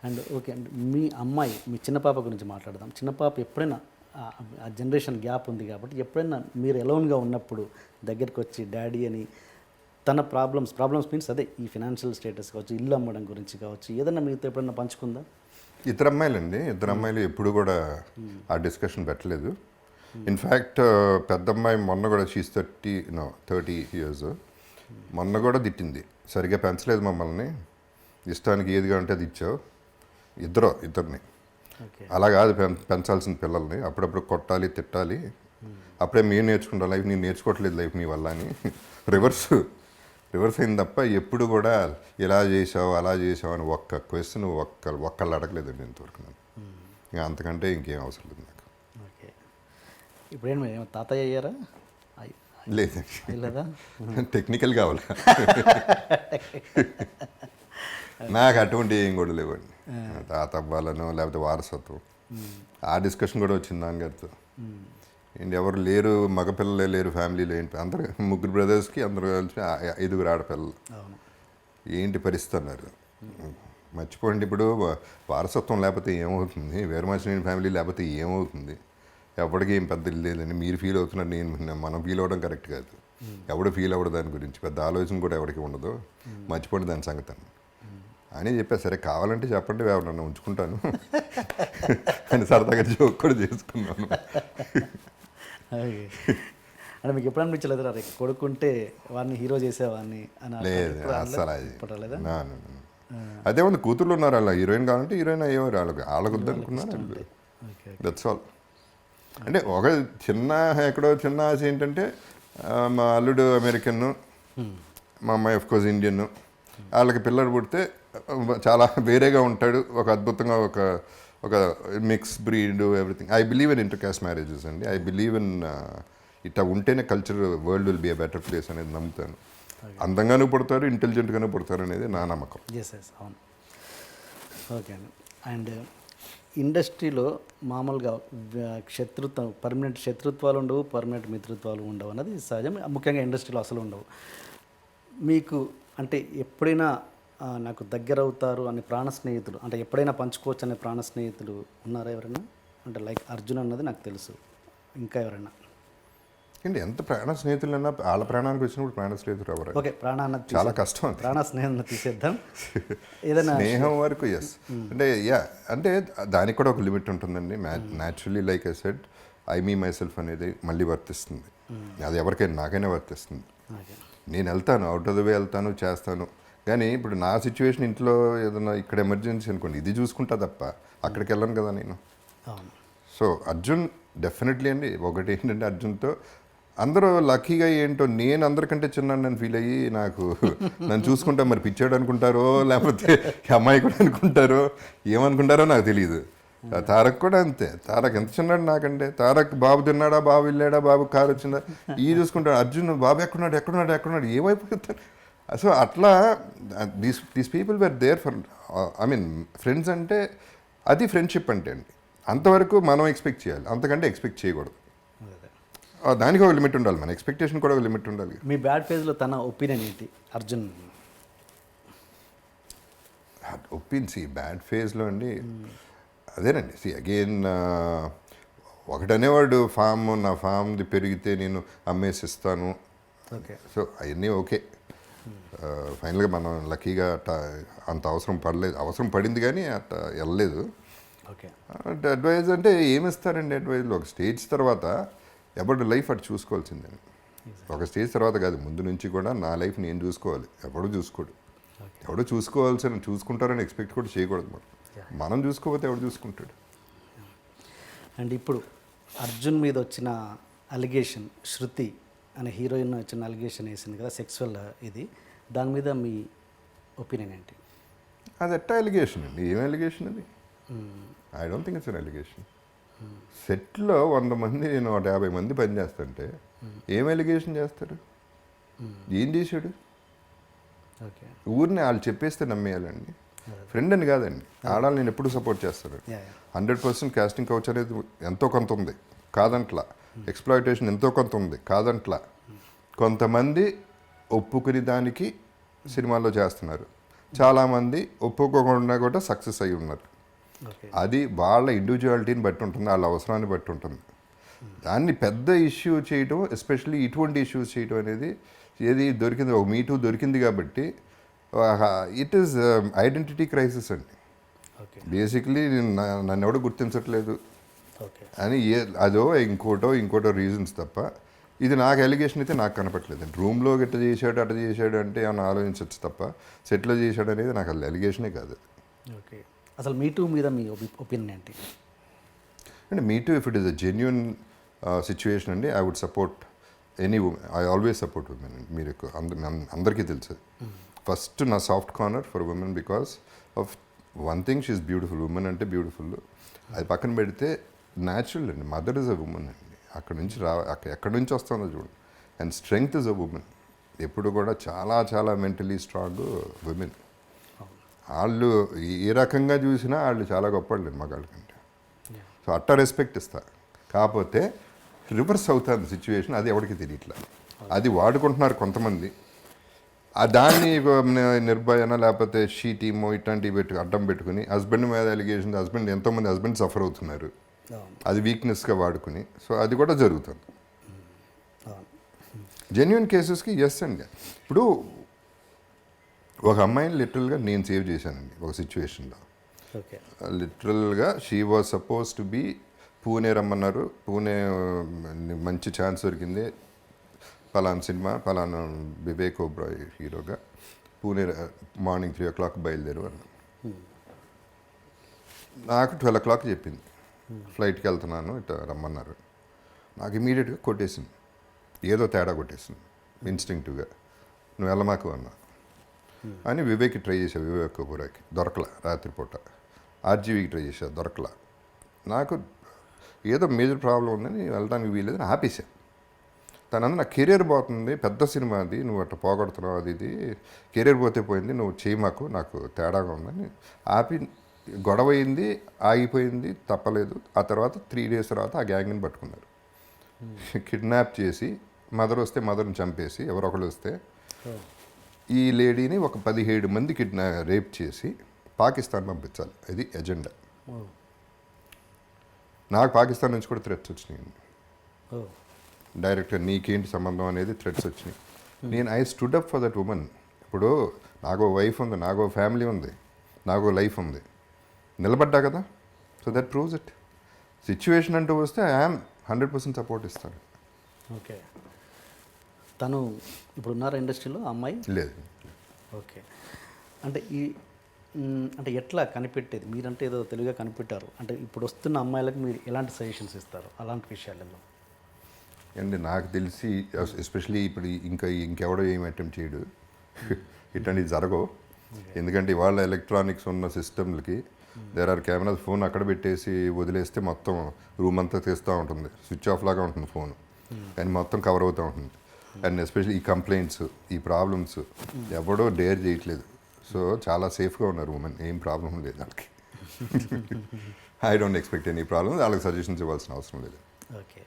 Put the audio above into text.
And okay అండి. మీ అమ్మాయి, మీ చిన్న పాప గురించి మాట్లాడదాం. చిన్న పాప ఎప్పుడైనా ఆ జనరేషన్ గ్యాప్ ఉంది కాబట్టి ఎప్పుడైనా మీరు ఎలోన్గా ఉన్నప్పుడు దగ్గరికి వచ్చి డాడీ అని తన ప్రాబ్లమ్స్ మీన్స్ అదే ఈ ఫినాన్షియల్ స్టేటస్ కావచ్చు, ఇల్లు అమ్మడం గురించి కావచ్చు, ఏదైనా మీతో ఎప్పుడైనా పంచుకుందా? ఇద్దరు అమ్మాయిలండి. ఇద్దరు అమ్మాయిలు ఎప్పుడు కూడా ఆ డిస్కషన్ పెట్టలేదు. ఇన్ఫ్యాక్ట్ పెద్ద అమ్మాయి మొన్న కూడా షీస్ 30 years. మొన్న కూడా తిట్టింది, సరిగ్గా పెంచలేదు మమ్మల్ని, ఇష్టానికి ఏదిగా ఉంటే అది ఇచ్చావు. ఇద్దరిని ఓకే. అలా కాదు పెంచాల్సిన పిల్లల్ని, అప్పుడప్పుడు కొట్టాలి, తిట్టాలి. అప్పుడే మేము నేర్చుకుంటా లైఫ్, నేను నేర్చుకోవట్లేదు లైఫ్ మీ వల్ల అని రివర్స్ అయింది తప్ప ఎప్పుడు కూడా ఇలా చేసావు అలా చేసావు అని ఒక్క క్వశ్చన్ ఒక్కళ్ళు అడగలేదండి ఇంతవరకు. నేను ఇంకా అంతకంటే ఇంకేం అవసరం లేదు నాకు. ఓకే. ఇప్పుడేం తాతయ్య అయ్యారా? లేదండి, లేదా? టెక్నికల్ కావాలి నాకు. అటువంటి ఏం కూడా లేవండి, తాత అవ్వాలనో లేకపోతే వారసత్వం. ఆ డిస్కషన్ కూడా వచ్చింది నాన్నగారితో. ఏంటి ఎవరు లేరు, మగపిల్లలే లేరు ఫ్యామిలీలో, ఏంటి అందరు ముగ్గురు బ్రదర్స్కి అందరూ కలిసి 5 ఆడపిల్లలు, ఏంటి పరిస్థితి అన్నారు. మర్చిపోండి, ఇప్పుడు వారసత్వం లేకపోతే ఏమవుతుంది, వేరుమాచిన ఫ్యామిలీ లేకపోతే ఏమవుతుంది, ఎవరికి ఏం పెద్ద లేదండి. మీరు ఫీల్ అవుతున్నారు, మనం ఫీల్ అవ్వడం కరెక్ట్ కాదు. ఎవడు ఫీల్ అవ్వడు దాని గురించి, పెద్ద ఆలోచన కూడా ఎవరికి ఉండదు. మర్చిపోండి దాని సంగతి అని చెప్పారు. సరే కావాలంటే చెప్పండి, ఎవరన్నా ఉంచుకుంటాను అని సరదాగా జోక్ కూడా చేసుకున్నాను. అంటే మీకు ఎప్పుడు అనిపించలేదు రా కొడుకుంటే వాడిని హీరో చేసేవాడిని అని? లేదు అసలు అది అదే ఉంది. కూతుర్లు ఉన్నారు, అలా హీరోయిన్ కావాలంటే హీరోయిన్ అయ్యేవారు. వాళ్ళకు వద్దనుకున్నారు, దట్స్ ఆల్. అంటే ఒక చిన్న ఆశ ఏంటంటే, మా అల్లుడు అమెరికన్, మా అమ్మాయి ఆఫ్ కోర్స్ ఇండియన్. వాళ్ళకి పిల్లడు పుడితే చాలా వేరేగా ఉంటాడు, ఒక అద్భుతంగా ఒక mix breed everything. I believe in inter caste marriages అండి. ఐ బిలీవ్ ఇన్ ఇట్లా ఉంటేనే culture world will be a better place అనేది నమ్ముతాను. అందంగానూ పుడతారు, ఇంటెలిజెంట్గానూ పుడతారు అనేది నా నమ్మకం. అవును. ఓకే అండి. అండ్ ఇండస్ట్రీలో మామూలుగా పర్మనెంట్ శత్రుత్వాలు ఉండవు, పర్మనెంట్ మిత్రుత్వాలు ఉండవు అన్నది సహజం. ముఖ్యంగా ఇండస్ట్రీలో అసలు ఉండవు. మీకు అంటే ఎప్పుడైనా నాకు దగ్గర అవుతారు అని ప్రాణ స్నేహితులు, అంటే ఎప్పుడైనా పంచుకోవచ్చు అనే ప్రాణ స్నేహితులు ఉన్నారా ఎవరైనా? అంటే లైక్ అర్జున్ అన్నది నాకు తెలుసు, ఇంకా ఎవరైనా? ఏంటి ఎంత ప్రాణ స్నేహితులన్నా వాళ్ళ ప్రాణానికి వచ్చినప్పుడు ప్రాణ స్నేహితులు ఎవరు? ఓకే, ప్రాణాన్ని చాలా కష్టం. ప్రాణ స్నేహం తీసేద్దాం. ఏదైనా స్నేహం వరకు ఎస్, అంటే దానికి కూడా ఒక లిమిట్ ఉంటుందండి. Naturally like I said, I me my self అనేది మళ్ళీ వర్తిస్తుంది. అది ఎవరికైనా, నాకైనా వర్తిస్తుంది. నేను వెళ్తాను, అవుట్ ఆఫ్ ద వే వెళ్తాను, చేస్తాను. కానీ ఇప్పుడు నా సిచ్యువేషన్, ఇంట్లో ఏదైనా ఇక్కడ ఎమర్జెన్సీ అనుకోండి, ఇది చూసుకుంటా తప్ప అక్కడికి వెళ్ళను కదా నేను. సో అర్జున్ డెఫినెట్లీ అండి. ఒకటి ఏంటంటే, అర్జున్తో అందరూ లక్కీగా ఏంటో, నేను అందరికంటే చిన్నాను నన్ను ఫీల్ అయ్యి నన్ను చూసుకుంటా మరి పిచ్చాడు అనుకుంటారో, లేకపోతే అమ్మాయి కూడా అనుకుంటారో, ఏమనుకుంటారో నాకు తెలియదు. తారక్ కూడా అంతే. తారక్ ఎంత చిన్నాడు నాకంటే. తారక్ బాబు తిన్నాడా, బాబు వెళ్ళాడా, బాబు కారు వచ్చిందా, ఈ చూసుకుంటాడు. అర్జున్ బాబు ఎక్కడున్నాడు ఏమైపోతాడు. సో అట్లా these people were there for, I mean friends అంటే అది ఫ్రెండ్షిప్ అంటే అండి. అంతవరకు మనం ఎక్స్పెక్ట్ చేయాలి, అంతకంటే ఎక్స్పెక్ట్ చేయకూడదు. దానికి ఒక లిమిట్ ఉండాలి, మన ఎక్స్పెక్టేషన్ కూడా ఒక లిమిట్ ఉండాలి. మీ బ్యాడ్ ఫేజ్లో తన ఒపీనియన్ ఏంటి అర్జున్? బ్యాడ్ ఫేజ్లో అండి, అదేనండి. అగైన్ ఒకటనేవాడు, నా ఫామ్ది పెరిగితే నేను అమ్మేసిస్తాను. సో అవన్నీ ఓకే. ఫైనల్గా మనం లక్కీగా అంత అవసరం పడింది కానీ అట్ట వెళ్ళలేదు. అడ్వైజ్ అంటే ఏమిస్తారండి అడ్వైజ్లో? ఒక స్టేజ్ తర్వాత ఎవరి లైఫ్ అటు చూసుకోవాల్సిందండి. ఒక స్టేజ్ తర్వాత కాదు, ముందు నుంచి కూడా నా లైఫ్ నేను చూసుకోవాలి. ఎవడు చూసుకోడు. ఎవడో చూసుకుంటారని ఎక్స్పెక్ట్ కూడా చేయకూడదు. మనం చూసుకోకపోతే ఎవడు చూసుకుంటాడు? అండ్ ఇప్పుడు అర్జున్ మీద వచ్చిన అలిగేషన్, శృతి అనే హీరోయిన్ వచ్చిన అలిగేషన్ వేసింది కదా, సెక్సువల్ ఇది, దాని మీద మీ ఒపీనియన్ ఏంటి? అది ఎట్టా అలిగేషన్ అండి? ఏం అలిగేషన్ అది? I don't think it's an allegation. సెట్లో 100 మంది, 150 మంది పనిచేస్తుంటే ఏం అలిగేషన్ చేస్తారు? ఏం చేశాడు? ఊరిని వాళ్ళు చెప్పేస్తే నమ్మేయాలండి. ఫ్రెండ్ అని కాదండి. ఆడాలి, నేను ఎప్పుడు సపోర్ట్ చేస్తాను. 100% కాస్టింగ్ కౌచ్ అనేది ఎంతో కొంత ఉంది, కాదంట్లా. ఎక్స్ప్లాయిటేషన్ ఎంతో కొంత ఉంది, కాదంట్లా. కొంతమంది ఒప్పుకుని దానికి సినిమాల్లో చేస్తున్నారు. చాలామంది ఒప్పుకోకుండా కూడా సక్సెస్ అయి ఉన్నారు. ఓకే. అది వాళ్ళ ఇండివిజువాలిటీని బట్టి ఉంటుంది, వాళ్ళ అవసరాన్ని బట్టి ఉంటుంది. దాన్ని పెద్ద ఇష్యూ చేయడం, ఎస్పెషల్లీ ఇటువంటి ఇష్యూస్ చేయడం అనేది ఏది దొరికింది, ఒక మీటూ దొరికింది కాబట్టి ఇట్ ఈస్ ఐడెంటిటీ క్రైసిస్ అండి. ఓకే. బేసిక్లీ నన్ను ఎవడో గుర్తించట్లేదు ఓకే. అని అదో ఇంకోటో రీజన్స్ తప్ప ఇది నాకు ఎలిగేషన్ అయితే నాకు కనపట్లేదు. రూమ్లో గట్ట చేశాడు అట్ట చేశాడు అంటే ఏమైనా ఆలోచించవచ్చు తప్ప సెట్లో చేశాడు అనేది నాకు అది ఎలిగేషనే కాదు. ఓకే. అసలు మీటూ మీద మీ ఒపీనియన్ ఏంటి? అంటే me too if it is a genuine situation అండి, I would support any women. I always support women అండి. మీరు అందరికీ తెలుసు. ఫస్ట్ నా soft corner for women because of one thing, she is beautiful. Women అంటే బ్యూటిఫుల్. అది పక్కన పెడితే న్యాచురల్ అండి. మదర్ ఇస్ అ ఉమెన్ అండి. ఎక్కడి నుంచి వస్తుందో చూడండి. And strength is a women. ఎప్పుడు కూడా చాలా చాలా మెంటలీ స్ట్రాంగ్ ఉమెన్. వాళ్ళు ఏ రకంగా చూసినా వాళ్ళు చాలా గొప్పవాళ్ళు మగాళ్ళ కంటే. సో అట్ట రెస్పెక్ట్ ఇస్తారు. కాకపోతే రివర్స్ అవుతుంది సిచ్యువేషన్, అది ఎవరికి తెలియట్లా. అది వాడుకుంటున్నారు కొంతమంది. దాన్ని నిర్భయన లేకపోతే షీ టీమో ఇట్లాంటివి అడ్డం పెట్టుకుని హస్బెండ్ మీద ఎలిగేషన్, ఎంతోమంది హస్బెండ్ సఫర్ అవుతున్నారు, అది వీక్నెస్గా వాడుకుని. సో అది కూడా జరుగుతుంది. జెన్యున్ కేసెస్కి ఎస్ అండి. ఇప్పుడు ఒక అమ్మాయిని లిటరల్గా నేను సేవ్ చేశానండి ఒక సిచ్యువేషన్లో. ఓకే. లిటరల్గా she was suppose to be Pune రమ్మన్నారు. పూణే మంచి ఛాన్స్ దొరికింది, పలానా సినిమా, పలానా వివేక్ ఓబ్రాయ్ హీరోగా, పూణే మార్నింగ్ 3 o'clock బయలుదేరు అన్న. నాకు 12 o'clock చెప్పింది, ఫ్లైట్కి వెళ్తున్నాను ఇట్లా రమ్మన్నారు. నాకు ఇమీడియట్గా కొట్టేసింది, ఏదో తేడా కొట్టేసింది ఇన్స్టింక్టివ్గా. నువ్వు వెళ్ళమాకు అన్నా అని వివేక్కి ట్రై చేశాను, వివేక్ ఓబ్రాయ్కి దొరకలా. రాత్రిపూట ఆర్జీవీకి ట్రై చేశా, దొరకలా. నాకు ఏదో మేజర్ ప్రాబ్లం ఉందని వెళ్ళడానికి వీలేదని ఆపేశాను. తనందు నా కెరీర్ పోతుంది, పెద్ద సినిమా అది, నువ్వు అట్లా పోగొడుతున్నావు, అది ఇది కెరీర్ పోతే పోయింది, నువ్వు చేయమాకు, నాకు తేడాగా ఉందని ఆపి. గొడవ అయింది, ఆగిపోయింది, తప్పలేదు. ఆ తర్వాత 3 days తర్వాత ఆ గ్యాంగ్ని పట్టుకున్నారు. కిడ్నాప్ చేసి మదర్ వస్తే మదర్ని చంపేసి, ఎవరొకరు వస్తే ఈ లేడీని ఒక 17 మంది రేప్ చేసి పాకిస్తాన్ పంపించాలి, ఇది ఎజెండా. నాకు పాకిస్తాన్ నుంచి కూడా థ్రెట్స్ వచ్చినాయి డైరెక్ట్గా, నీకేంటి సంబంధం అనేది థ్రెట్స్ వచ్చినాయి. నేను I stood up for that women. ఇప్పుడు నాకు వైఫ్ ఉంది, నాకు ఫ్యామిలీ ఉంది, నాకు లైఫ్ ఉంది, నిలబడ్డా కదా. So that proves it. Situation అంటూ వస్తే ఐఎమ్ 100% సపోర్ట్ ఇస్తాను. ఓకే. తను ఇప్పుడు ఉన్నారా ఇండస్ట్రీలో అమ్మాయి? లేదు. ఓకే. అంటే అంటే ఎట్లా కనిపెట్టేది? మీరంటే ఏదో తెలుగుగా కనిపెట్టారు, అంటే ఇప్పుడు వస్తున్న అమ్మాయిలకు మీరు ఎలాంటి సజెషన్స్ ఇస్తారు అలాంటి విషయాలలో? అండ్ నాకు తెలిసి ఎస్పెషలీ ఇప్పుడు ఇంకెవడో ఏం అటెంప్ట్ చేయడు, ఇట్లాంటివి జరగవు. ఎందుకంటే ఇవాళ ఎలక్ట్రానిక్స్ ఉన్న సిస్టమ్లకి దేర్ ఆర్ కెమెరాస్. ఫోన్ అక్కడ పెట్టేసి వదిలేస్తే మొత్తం రూమ్ అంతా తీస్తూ ఉంటుంది, స్విచ్ ఆఫ్ లాగా ఉంటుంది ఫోన్, కానీ మొత్తం కవర్ అవుతూ ఉంటుంది. అండ్ ఎస్పెషల్లీ ఈ కంప్లైంట్స్, ఈ ప్రాబ్లమ్స్ ఎవడో డేర్ చేయట్లేదు. సో చాలా సేఫ్గా ఉన్నారు ఉమెన్, ఏం ప్రాబ్లం లేదు వాళ్ళకి. I don't expect any problem. వాళ్ళకి సజెషన్స్ ఇవ్వాల్సిన అవసరం లేదు. ఓకే.